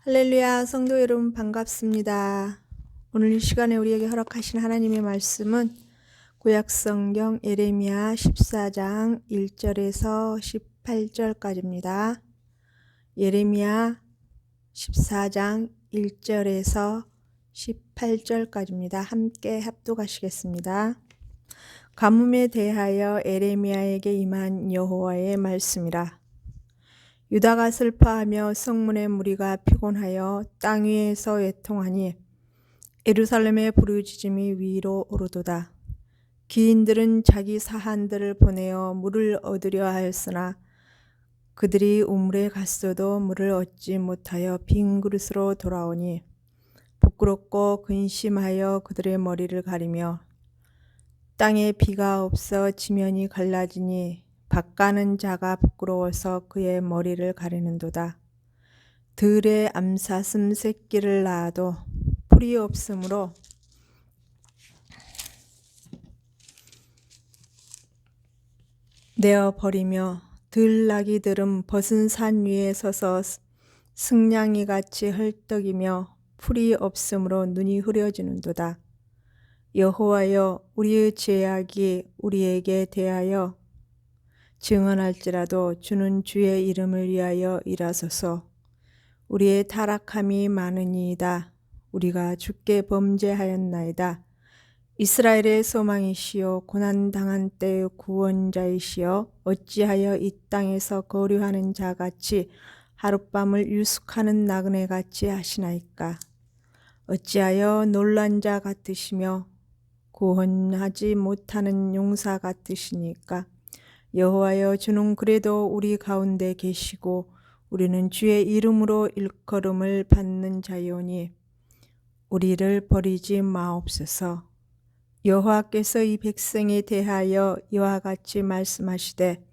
할렐루야, 성도 여러분 반갑습니다. 오늘 이 시간에 우리에게 허락하신 하나님의 말씀은 구약성경 예레미야 14장 1절에서 18절까지입니다. 예레미야 14장 1절에서 18절까지입니다. 함께 합독하시겠습니다. 가뭄에 대하여 예레미야에게 임한 여호와의 말씀이라. 유다가 슬퍼하며 성문의 무리가 피곤하여 땅 위에서 외통하니 예루살렘의 부르짖음이 위로 오르도다. 기인들은 자기 사한들을 보내어 물을 얻으려 하였으나 그들이 우물에 갔어도 물을 얻지 못하여 빈 그릇으로 돌아오니 부끄럽고 근심하여 그들의 머리를 가리며 땅에 비가 없어 지면이 갈라지니 밭가는 자가 부끄러워서 그의 머리를 가리는도다. 들에 암사슴 새끼를 낳아도 풀이 없으므로 내어 버리며 들나귀들은 벗은 산 위에 서서 승냥이 같이 헐떡이며 풀이 없으므로 눈이 흐려지는도다. 여호와여, 우리의 죄악이 우리에게 대하여 증언할지라도 주는 주의 이름을 위하여 일하소서. 우리의 타락함이 많으니이다. 우리가 주께 범죄하였나이다. 이스라엘의 소망이시여 고난당한 때의 구원자이시여 어찌하여 이 땅에서 거류하는 자같이 하룻밤을 유숙하는 나그네같이 하시나이까. 어찌하여 놀란 자 같으시며 구원하지 못하는 용사 같으시니까. 여호와여, 주는 그래도 우리 가운데 계시고 우리는 주의 이름으로 일컬음을 받는 자이오니 우리를 버리지 마옵소서. 여호와께서 이 백성에 대하여 이와 같이 말씀하시되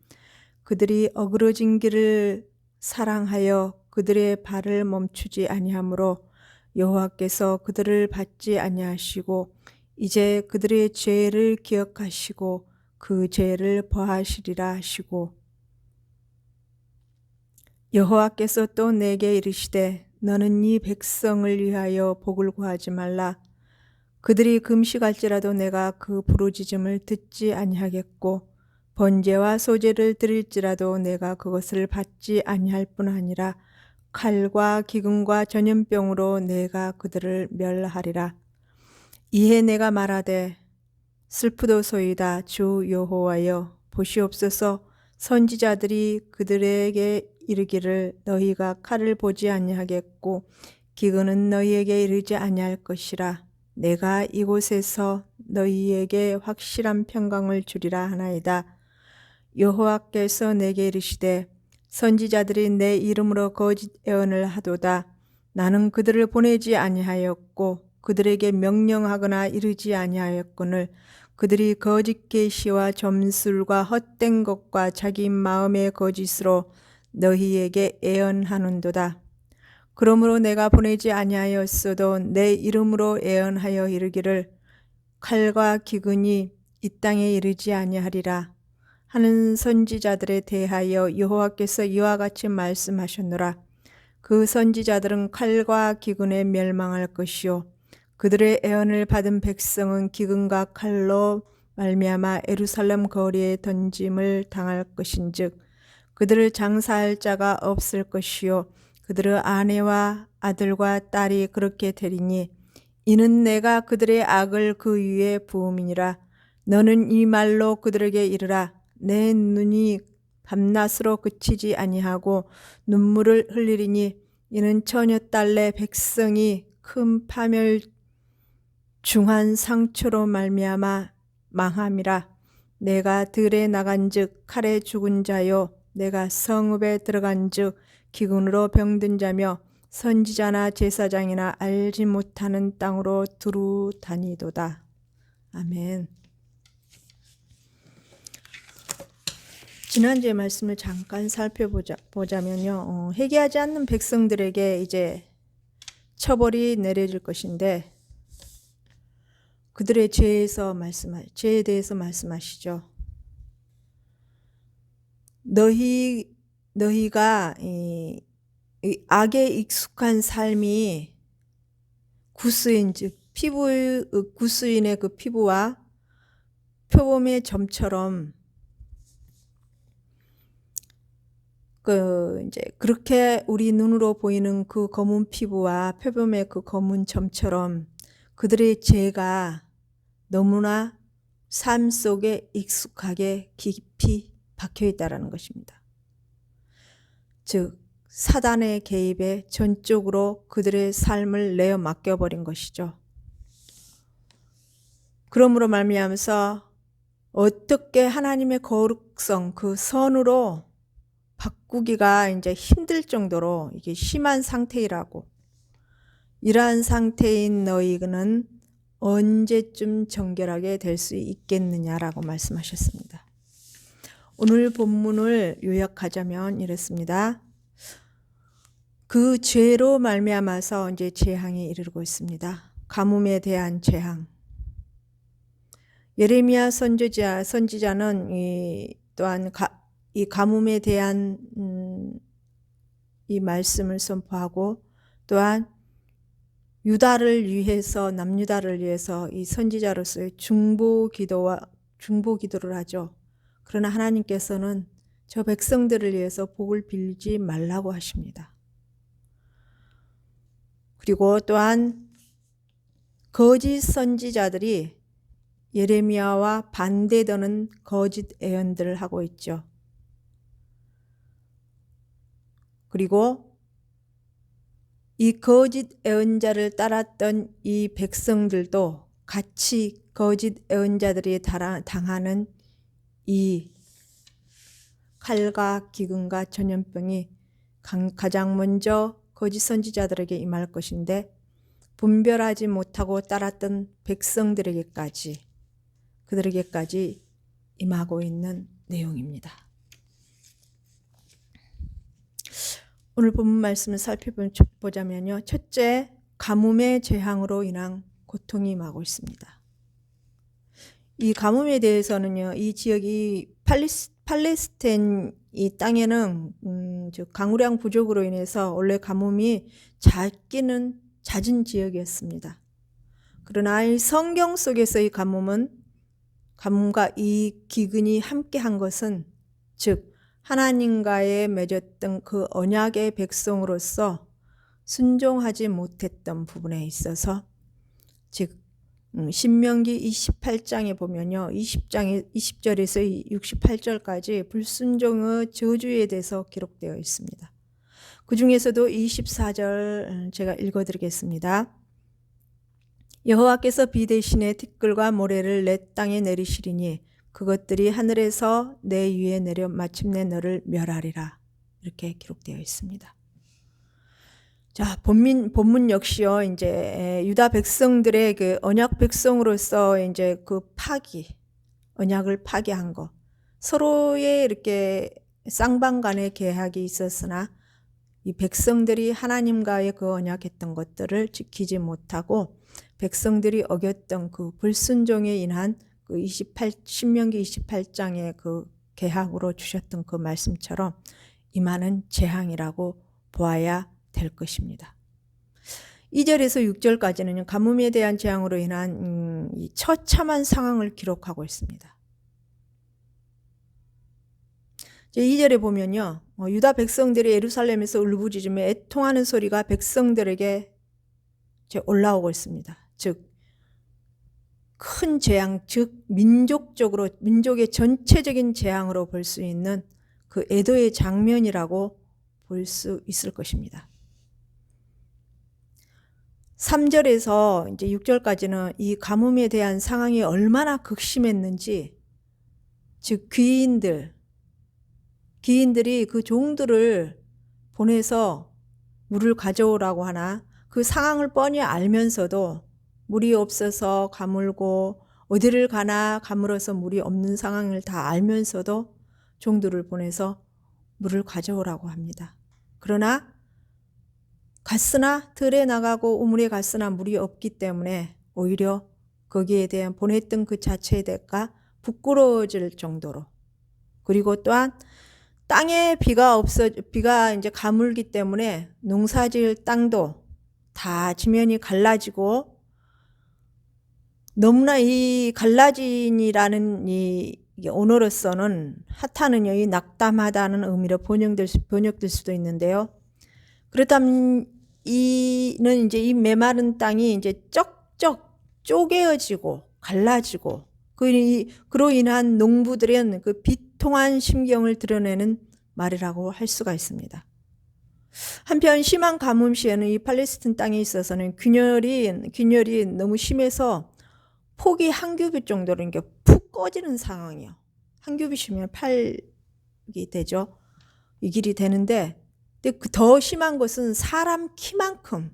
그들이 어그러진 길을 사랑하여 그들의 발을 멈추지 아니하므로 여호와께서 그들을 받지 아니하시고 이제 그들의 죄를 기억하시고 그 죄를 벌하시리라 하시고 여호와께서 또 내게 이르시되 너는 이 백성을 위하여 복을 구하지 말라. 그들이 금식할지라도 내가 그 부르짖음을 듣지 아니하겠고 번제와 소제를 드릴지라도 내가 그것을 받지 아니할 뿐 아니라 칼과 기근과 전염병으로 내가 그들을 멸하리라. 이에 내가 말하되 슬프도소이다. 주 여호와여, 보시옵소서. 선지자들이 그들에게 이르기를 너희가 칼을 보지 아니하겠고 기근은 너희에게 이르지 아니할 것이라. 내가 이곳에서 너희에게 확실한 평강을 주리라 하나이다. 여호와께서 내게 이르시되 선지자들이 내 이름으로 거짓 예언을 하도다. 나는 그들을 보내지 아니하였고 그들에게 명령하거나 이르지 아니하였거늘 그들이 거짓 계시와 점술과 헛된 것과 자기 마음의 거짓으로 너희에게 예언하는도다. 그러므로 내가 보내지 아니하였어도 내 이름으로 예언하여 이르기를 칼과 기근이 이 땅에 이르지 아니하리라 하는 선지자들에 대하여 여호와께서 이와 같이 말씀하셨노라. 그 선지자들은 칼과 기근에 멸망할 것이요 그들의 예언을 받은 백성은 기근과 칼로 말미암아 예루살렘 거리에 던짐을 당할 것인즉 그들을 장사할 자가 없을 것이요 그들의 아내와 아들과 딸이 그렇게 되리니 이는 내가 그들의 악을 그 위에 부음이니라. 너는 이 말로 그들에게 이르라. 내 눈이 밤낮으로 그치지 아니하고 눈물을 흘리리니 이는 처녀딸내 백성이 큰 파멸 중한 상처로 말미암아 망함이라. 내가 들에 나간즉 칼에 죽은 자요 내가 성읍에 들어간즉 기근으로 병든 자며 선지자나 제사장이나 알지 못하는 땅으로 두루 다니도다. 아멘. 지난주의 말씀을 잠깐 살펴보자면요. 회개하지 않는 백성들에게 이제 처벌이 내려질 것인데 그들의 죄에 대해서 말씀하시죠. 너희가 이 악에 익숙한 삶이 구스인 즉 구스인의 그 피부와 표범의 점처럼 이제 그렇게 우리 눈으로 보이는 그 검은 피부와 표범의 그 검은 점처럼 그들의 죄가 너무나 삶 속에 익숙하게 깊이 박혀 있다라는 것입니다. 즉 사단의 개입에 전적으로 그들의 삶을 내어 맡겨버린 것이죠. 그러므로 말미암아서 어떻게 하나님의 거룩성 그 선으로 바꾸기가 이제 힘들 정도로 이게 심한 상태이라고, 이러한 상태인 너희는 언제쯤 정결하게 될 수 있겠느냐라고 말씀하셨습니다. 오늘 본문을 요약하자면 이렇습니다. 그 죄로 말미암아서 이제 재앙이 이르고 있습니다. 가뭄에 대한 재앙. 예레미야 선지자는 또한 이 가뭄에 대한 이 말씀을 선포하고, 또한 유다를 위해서 남유다를 위해서 이 선지자로서의 중보 기도를 하죠. 그러나 하나님께서는 저 백성들을 위해서 복을 빌지 말라고 하십니다. 그리고 또한 거짓 선지자들이 예레미야와 반대되는 거짓 예언들을 하고 있죠. 그리고 이 거짓 예언자를 따랐던 이 백성들도 같이 거짓 예언자들이 당하는 이 칼과 기근과 전염병이 가장 먼저 거짓 선지자들에게 임할 것인데, 분별하지 못하고 따랐던 백성들에게까지 그들에게까지 임하고 있는 내용입니다. 오늘 본문 말씀을 살펴보자면요. 첫째, 가뭄의 재앙으로 인한 고통이 임하고 있습니다. 이 가뭄에 대해서는요, 이 지역이 팔레스타인 이 땅에는 강우량 부족으로 인해서 원래 가뭄이 잦은 지역이었습니다. 그러나 이 성경 속에서 이 가뭄과 이 기근이 함께한 것은, 즉 하나님과의 맺었던 그 언약의 백성으로서 순종하지 못했던 부분에 있어서, 즉 신명기 28장에 보면요, 20절에서 68절까지 불순종의 저주에 대해서 기록되어 있습니다. 그 중에서도 24절 제가 읽어드리겠습니다. 여호와께서 비 대신에 티끌과 모래를 내 땅에 내리시리니 그것들이 하늘에서 내 위에 내려 마침내 너를 멸하리라. 이렇게 기록되어 있습니다. 자, 본문 역시요, 이제 유다 백성들의 그 언약 백성으로서 이제 그 언약을 파기한 거, 서로의 이렇게 쌍방 간의 계약이 있었으나 이 백성들이 하나님과의 그 언약했던 것들을 지키지 못하고 백성들이 어겼던 그 불순종에 인한 그 신명기 28장의 그 계약으로 주셨던 그 말씀처럼 임하는 재앙이라고 보아야 될 것입니다. 2절에서 6절까지는 가뭄에 대한 재앙으로 인한 이 처참한 상황을 기록하고 있습니다. 2절에 보면요, 유다 백성들이 예루살렘에서 울부짖으며 애통하는 소리가 백성들에게 올라오고 있습니다. 즉 큰 재앙, 즉 민족의 전체적인 재앙으로 볼 수 있는 그 애도의 장면이라고 볼 수 있을 것입니다. 3절에서 이제 6절까지는 이 가뭄에 대한 상황이 얼마나 극심했는지, 즉 귀인들이 그 종들을 보내서 물을 가져오라고 하나 그 상황을 뻔히 알면서도 물이 없어서 가물고 어디를 가나 가물어서 물이 없는 상황을 다 알면서도 종들을 보내서 물을 가져오라고 합니다. 그러나 갔으나 들에 나가고 우물에 갔으나 물이 없기 때문에 오히려 거기에 대한 보냈던 그 자체의 대가 부끄러워질 정도로, 그리고 또한 땅에 비가 이제 가물기 때문에 농사지을 땅도 다 지면이 갈라지고, 너무나 이 갈라진이라는 이게 언어로서는 하타는요, 이 낙담하다는 의미로 번역될 수도 있는데요. 그렇다면 이는 이제 이 메마른 땅이 이제 쩍쩍 쪼개어지고 갈라지고, 그로 인한 농부들은 그 비통한 심경을 드러내는 말이라고 할 수가 있습니다. 한편 심한 가뭄 시에는 이 팔레스틴 땅에 있어서는 균열이 너무 심해서 폭이 한 규빗 정도로 이게 푹 꺼지는 상황이요. 한 규빗이면 8이 되죠. 이 길이 되는데, 근데 더 심한 것은 사람 키만큼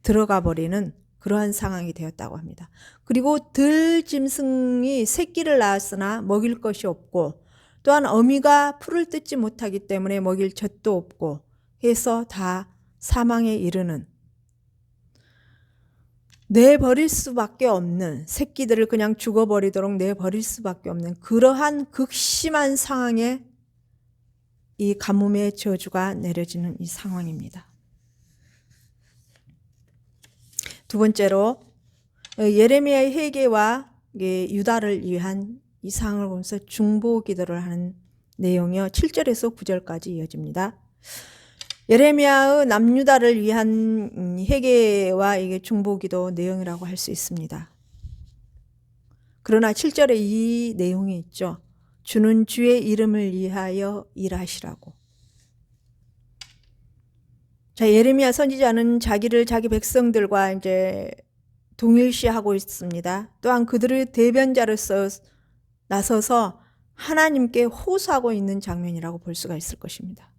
들어가 버리는 그러한 상황이 되었다고 합니다. 그리고 들짐승이 새끼를 낳았으나 먹일 것이 없고, 또한 어미가 풀을 뜯지 못하기 때문에 먹일 젖도 없고 해서 다 사망에 이르는, 내버릴 수밖에 없는, 새끼들을 그냥 죽어버리도록 내버릴 수밖에 없는 그러한 극심한 상황에 이 가뭄의 저주가 내려지는 이 상황입니다. 두 번째로 예레미야의 회개와 유다를 위한 이 상황을 보면서 중보 기도를 하는 내용이요. 7절에서 9절까지 이어집니다. 예레미야의 남유다를 위한 회개와 이게 중보기도 내용이라고 할 수 있습니다. 그러나 7절에 이 내용이 있죠. 주는 주의 이름을 위하여 일하시라고. 자, 예레미야 선지자는 자기를 자기 백성들과 이제 동일시하고 있습니다. 또한 그들의 대변자로서 나서서 하나님께 호소하고 있는 장면이라고 볼 수가 있을 것입니다.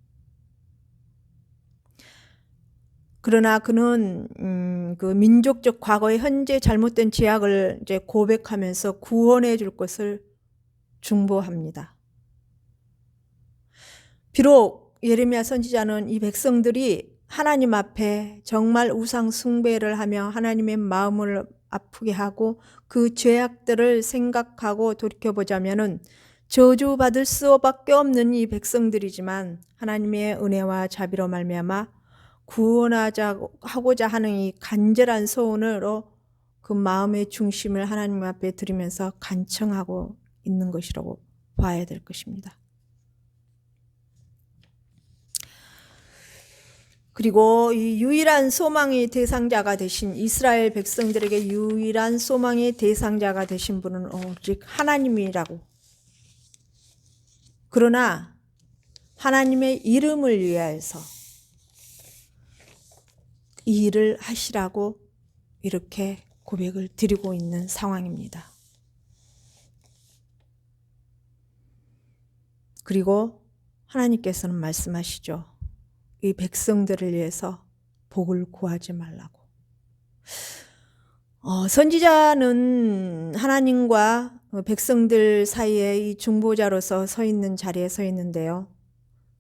그러나 그는 그 민족적 과거의 현재 잘못된 죄악을 이제 고백하면서 구원해 줄 것을 중보합니다. 비록 예레미야 선지자는 이 백성들이 하나님 앞에 정말 우상 숭배를 하며 하나님의 마음을 아프게 하고 그 죄악들을 생각하고 돌이켜보자면은 저주받을 수밖에 없는 이 백성들이지만, 하나님의 은혜와 자비로 말미암아 구원하고자 하는 이 간절한 소원으로 그 마음의 중심을 하나님 앞에 드리면서 간청하고 있는 것이라고 봐야 될 것입니다. 그리고 이 유일한 소망의 대상자가 되신, 이스라엘 백성들에게 유일한 소망의 대상자가 되신 분은 오직 하나님이라고. 그러나 하나님의 이름을 위하여서 이 일을 하시라고 이렇게 고백을 드리고 있는 상황입니다. 그리고 하나님께서는 말씀하시죠. 이 백성들을 위해서 복을 구하지 말라고. 선지자는 하나님과 백성들 사이에 이 중보자로서 서 있는 자리에 서 있는데요.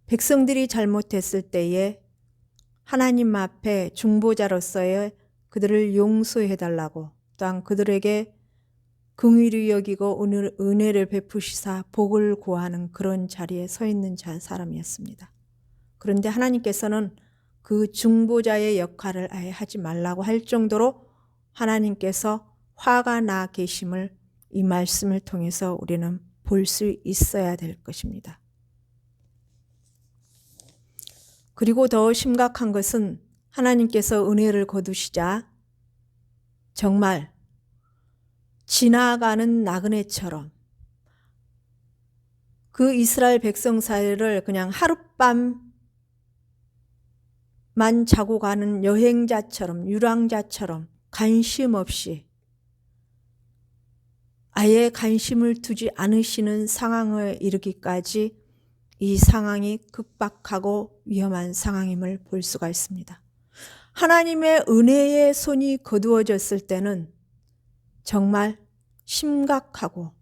백성들이 잘못했을 때에 하나님 앞에 중보자로서의 그들을 용서해 달라고, 또한 그들에게 긍휼히 여기고 은혜를 베푸시사 복을 구하는 그런 자리에 서 있는 사람이었습니다. 그런데 하나님께서는 그 중보자의 역할을 아예 하지 말라고 할 정도로 하나님께서 화가 나 계심을 이 말씀을 통해서 우리는 볼 수 있어야 될 것입니다. 그리고 더 심각한 것은 하나님께서 은혜를 거두시자 정말 지나가는 나그네처럼 그 이스라엘 백성 사이를 그냥 하룻밤만 자고 가는 여행자처럼, 유랑자처럼 관심 없이, 아예 관심을 두지 않으시는 상황을 이르기까지 이 상황이 급박하고 위험한 상황임을 볼 수가 있습니다. 하나님의 은혜의 손이 거두어졌을 때는 정말 심각하고,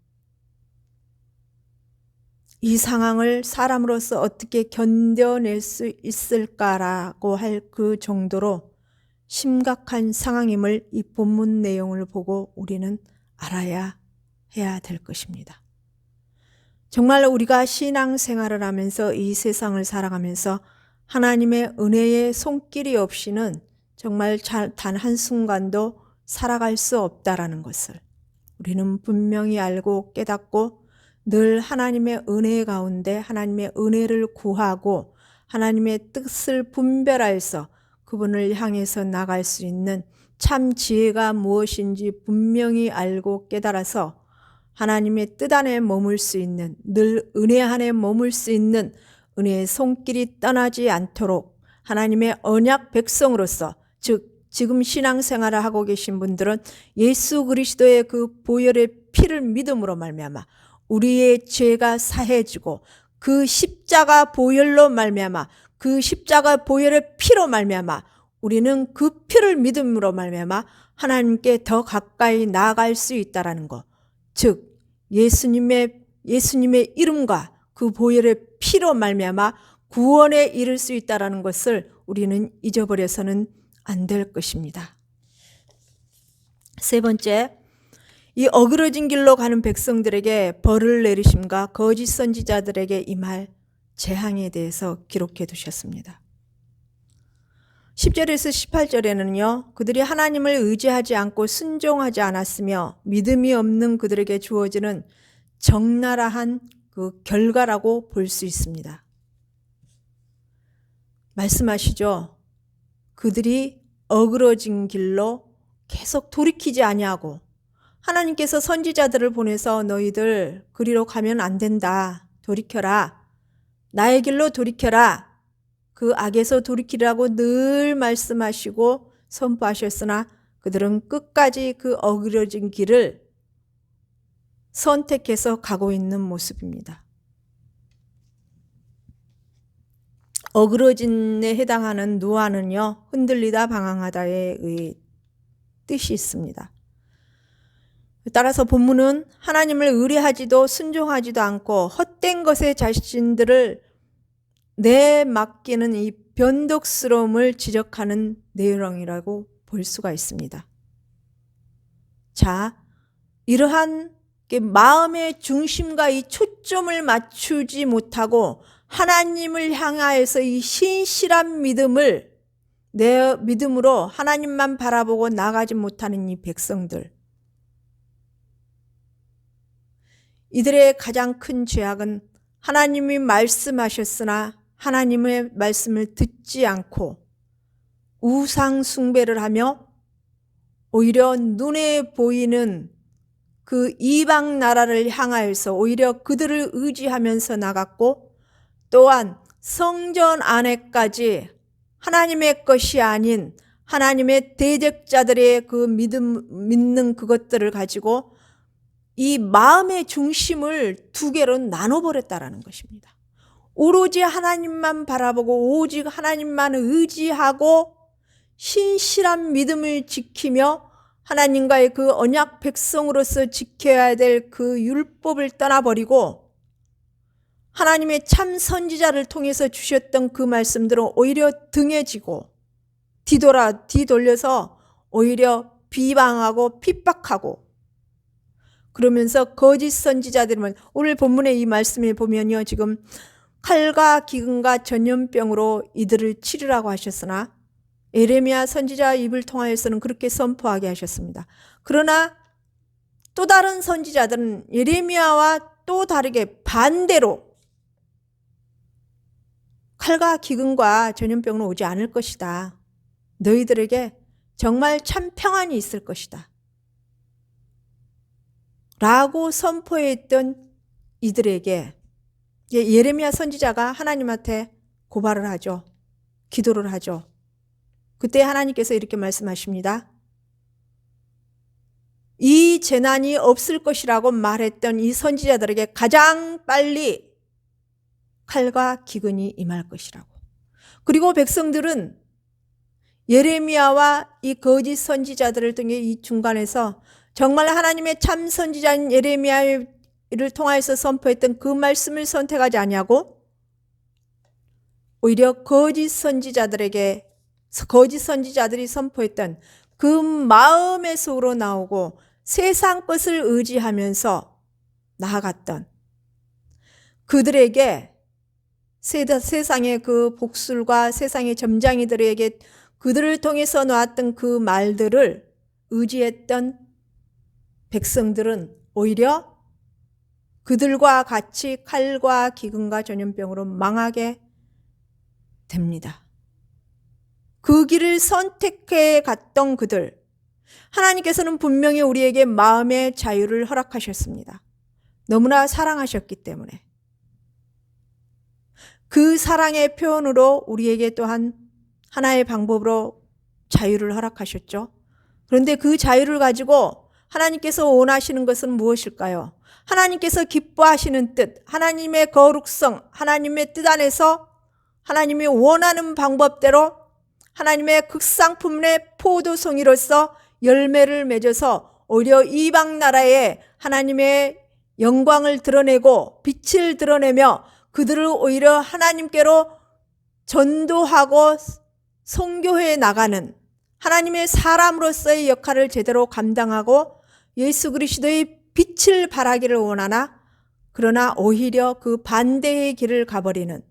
이 상황을 사람으로서 어떻게 견뎌낼 수 있을까라고 할 그 정도로 심각한 상황임을 이 본문 내용을 보고 우리는 알아야 해야 될 것입니다. 정말 우리가 신앙생활을 하면서 이 세상을 살아가면서 하나님의 은혜의 손길이 없이는 정말 단 한순간도 살아갈 수 없다라는 것을 우리는 분명히 알고 깨닫고 늘 하나님의 은혜 가운데 하나님의 은혜를 구하고 하나님의 뜻을 분별하여서 그분을 향해서 나갈 수 있는 참 지혜가 무엇인지 분명히 알고 깨달아서 하나님의 뜻 안에 머물 수 있는, 늘 은혜 안에 머물 수 있는 은혜의 손길이 떠나지 않도록 하나님의 언약 백성으로서, 즉 지금 신앙생활을 하고 계신 분들은 예수 그리스도의 그 보혈의 피를 믿음으로 말미암아 우리의 죄가 사해지고 그 십자가 보혈로 말미암아 그 십자가 보혈의 피로 말미암아 우리는 그 피를 믿음으로 말미암아 하나님께 더 가까이 나아갈 수 있다라는 것. 즉 예수님의 이름과 그 보혈의 피로 말미암아 구원에 이를 수 있다라는 것을 우리는 잊어버려서는 안 될 것입니다. 세 번째, 이 어그러진 길로 가는 백성들에게 벌을 내리심과 거짓 선지자들에게 임할 재앙에 대해서 기록해 두셨습니다. 10절에서 18절에는요. 그들이 하나님을 의지하지 않고 순종하지 않았으며 믿음이 없는 그들에게 주어지는 적나라한 그 결과라고 볼 수 있습니다. 말씀하시죠. 그들이 어그러진 길로 계속 돌이키지 아니하고 하나님께서 선지자들을 보내서 너희들 그리로 가면 안 된다. 돌이켜라. 나의 길로 돌이켜라. 그 악에서 돌이키라고 늘 말씀하시고 선포하셨으나 그들은 끝까지 그 어그러진 길을 선택해서 가고 있는 모습입니다. 어그러진에 해당하는 누아는요, 흔들리다 방황하다의 뜻이 있습니다. 따라서 본문은 하나님을 의뢰하지도 순종하지도 않고 헛된 것에 자신들을 내맡기는 이 변덕스러움을 지적하는 내용이라고 볼 수가 있습니다. 자, 이러한 마음의 중심과 이 초점을 맞추지 못하고 하나님을 향하여서 이 신실한 믿음을 내 믿음으로 하나님만 바라보고 나가지 못하는 이 백성들, 이들의 가장 큰 죄악은 하나님이 말씀하셨으나 하나님의 말씀을 듣지 않고 우상 숭배를 하며 오히려 눈에 보이는 그 이방 나라를 향하여서 오히려 그들을 의지하면서 나갔고, 또한 성전 안에까지 하나님의 것이 아닌 하나님의 대적자들의 그 믿는 그것들을 가지고 이 마음의 중심을 두 개로 나눠버렸다라는 것입니다. 오로지 하나님만 바라보고 오직 하나님만 의지하고 신실한 믿음을 지키며 하나님과의 그 언약 백성으로서 지켜야 될 그 율법을 떠나버리고 하나님의 참 선지자를 통해서 주셨던 그 말씀들은 오히려 등에 지고 뒤돌려서 오히려 비방하고 핍박하고 그러면서 거짓 선지자들은, 오늘 본문의 이 말씀에 보면요, 지금 칼과 기근과 전염병으로 이들을 치르라고 하셨으나 예레미야 선지자 입을 통하여서는 그렇게 선포하게 하셨습니다. 그러나 또 다른 선지자들은 예레미야와 또 다르게 반대로 칼과 기근과 전염병은 오지 않을 것이다. 너희들에게 정말 참 평안이 있을 것이다. 라고 선포했던 이들에게 예레미야 선지자가 하나님한테 고발을 하죠. 기도를 하죠. 그때 하나님께서 이렇게 말씀하십니다. 이 재난이 없을 것이라고 말했던 이 선지자들에게 가장 빨리 칼과 기근이 임할 것이라고. 그리고 백성들은 예레미야와 이 거짓 선지자들을 통해 이 중간에서 정말 하나님의 참 선지자인 예레미야를 통하여서 선포했던 그 말씀을 선택하지 아니하고 오히려 거짓 선지자들이 선포했던 그 마음의 속으로 나오고 세상 것을 의지하면서 나아갔던 그들에게 세상의 그 복술과 세상의 점장이들에게 그들을 통해서 놓았던 그 말들을 의지했던 백성들은 오히려 그들과 같이 칼과 기근과 전염병으로 망하게 됩니다. 그 길을 선택해 갔던 그들, 하나님께서는 분명히 우리에게 마음의 자유를 허락하셨습니다. 너무나 사랑하셨기 때문에. 그 사랑의 표현으로 우리에게 또한 하나의 방법으로 자유를 허락하셨죠. 그런데 그 자유를 가지고 하나님께서 원하시는 것은 무엇일까요? 하나님께서 기뻐하시는 뜻, 하나님의 거룩성, 하나님의 뜻 안에서 하나님이 원하는 방법대로 하나님의 극상품의 포도송이로서 열매를 맺어서 오히려 이방 나라에 하나님의 영광을 드러내고 빛을 드러내며 그들을 오히려 하나님께로 전도하고 선교해 나가는 하나님의 사람으로서의 역할을 제대로 감당하고 예수 그리스도의 빛을 발하기를 원하나 그러나 오히려 그 반대의 길을 가버리는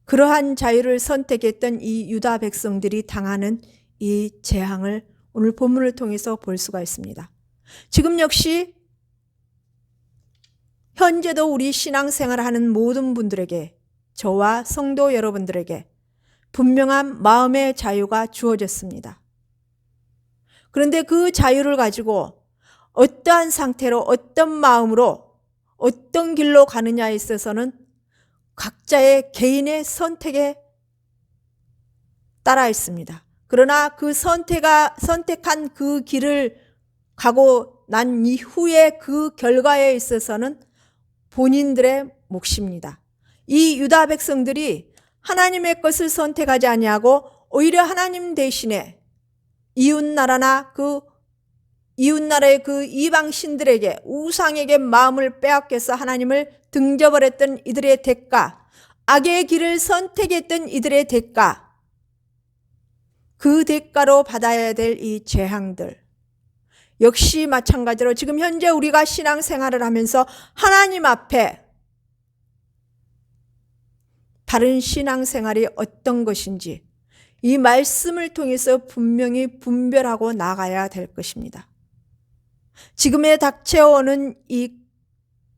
그러한 자유를 선택했던 이 유다 백성들이 당하는 이 재앙을 오늘 본문을 통해서 볼 수가 있습니다. 지금 역시 현재도 우리 신앙생활을 하는 모든 분들에게, 저와 성도 여러분들에게 분명한 마음의 자유가 주어졌습니다. 그런데 그 자유를 가지고 어떠한 상태로 어떤 마음으로 어떤 길로 가느냐에 있어서는 각자의 개인의 선택에 따라 있습니다. 그러나 그 선택한 그 길을 가고 난 이후에 그 결과에 있어서는 본인들의 몫입니다. 이 유다 백성들이 하나님의 것을 선택하지 아니하고 오히려 하나님 대신에 이웃나라나 그 이웃나라의 그 이방 신들에게 우상에게 마음을 빼앗겨서 하나님을 등져버렸던 이들의 대가, 악의 길을 선택했던 이들의 대가, 그 대가로 받아야 될 이 재앙들 역시 마찬가지로 지금 현재 우리가 신앙생활을 하면서 하나님 앞에 바른 신앙생활이 어떤 것인지 이 말씀을 통해서 분명히 분별하고 나가야 될 것입니다. 지금에 닥쳐오는 이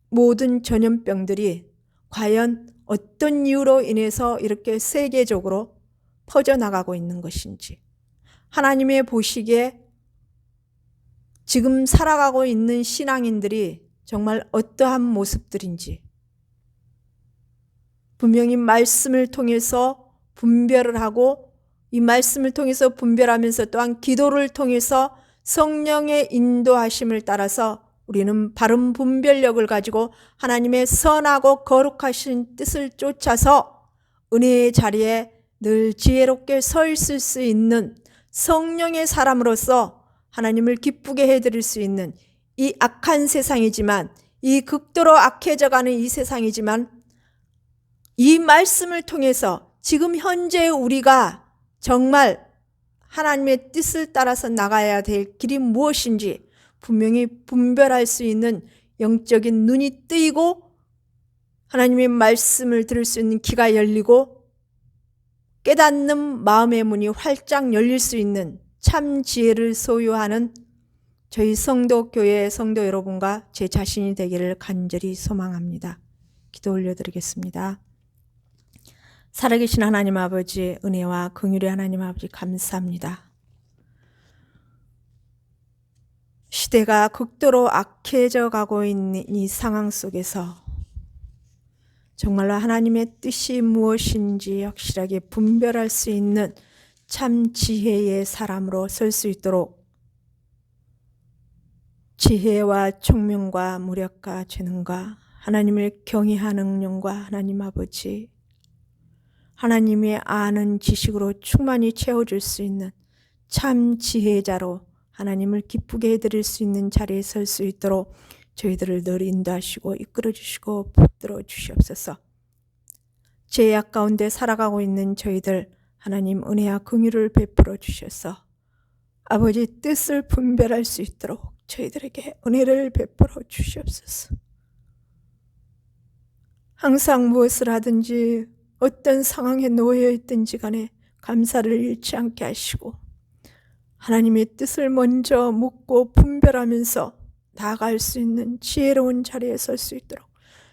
모든 전염병들이 과연 어떤 이유로 인해서 이렇게 세계적으로 퍼져나가고 있는 것인지, 하나님의 보시기에 지금 살아가고 있는 신앙인들이 정말 어떠한 모습들인지 분명히 말씀을 통해서 분별을 하고 이 말씀을 통해서 분별하면서 또한 기도를 통해서 성령의 인도하심을 따라서 우리는 바른 분별력을 가지고 하나님의 선하고 거룩하신 뜻을 쫓아서 은혜의 자리에 늘 지혜롭게 서 있을 수 있는 성령의 사람으로서 하나님을 기쁘게 해드릴 수 있는 이 악한 세상이지만, 이 극도로 악해져가는 이 세상이지만 이 말씀을 통해서 지금 현재 우리가 정말 하나님의 뜻을 따라서 나가야 될 길이 무엇인지 분명히 분별할 수 있는 영적인 눈이 뜨이고 하나님의 말씀을 들을 수 있는 귀가 열리고 깨닫는 마음의 문이 활짝 열릴 수 있는 참 지혜를 소유하는 저희 성도교회 성도 여러분과 제 자신이 되기를 간절히 소망합니다. 기도 올려드리겠습니다. 살아계신 하나님 아버지, 은혜와 긍휼의 하나님 아버지 감사합니다. 시대가 극도로 악해져 가고 있는 이 상황 속에서 정말로 하나님의 뜻이 무엇인지 확실하게 분별할 수 있는 참 지혜의 사람으로 설 수 있도록 지혜와 총명과 무력과 재능과 하나님을 경외하는 능력과 하나님 아버지, 하나님의 아는 지식으로 충만히 채워줄 수 있는 참 지혜자로 하나님을 기쁘게 해드릴 수 있는 자리에 설 수 있도록 저희들을 늘 인도하시고 이끌어 주시고 붙들어 주시옵소서. 죄악 가운데 살아가고 있는 저희들 하나님 은혜와 긍휼을 베풀어 주셔서 아버지 뜻을 분별할 수 있도록 저희들에게 은혜를 베풀어 주시옵소서. 항상 무엇을 하든지 어떤 상황에 놓여 있든지 간에 감사를 잃지 않게 하시고 하나님의 뜻을 먼저 묻고 분별하면서 나아갈 수 있는 지혜로운 자리에 설 수 있도록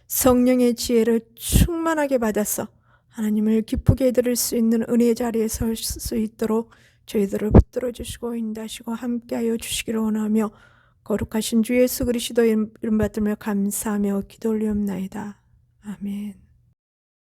성령의 지혜를 충만하게 받아서 하나님을 기쁘게 드릴 수 있는 은혜의 자리에 설 수 있도록 저희들을 붙들어 주시고 인도하시고 함께하여 주시기를 원하며 거룩하신 주 예수 그리스도의 이름 받들며 감사하며 기도 올리옵나이다. 아멘.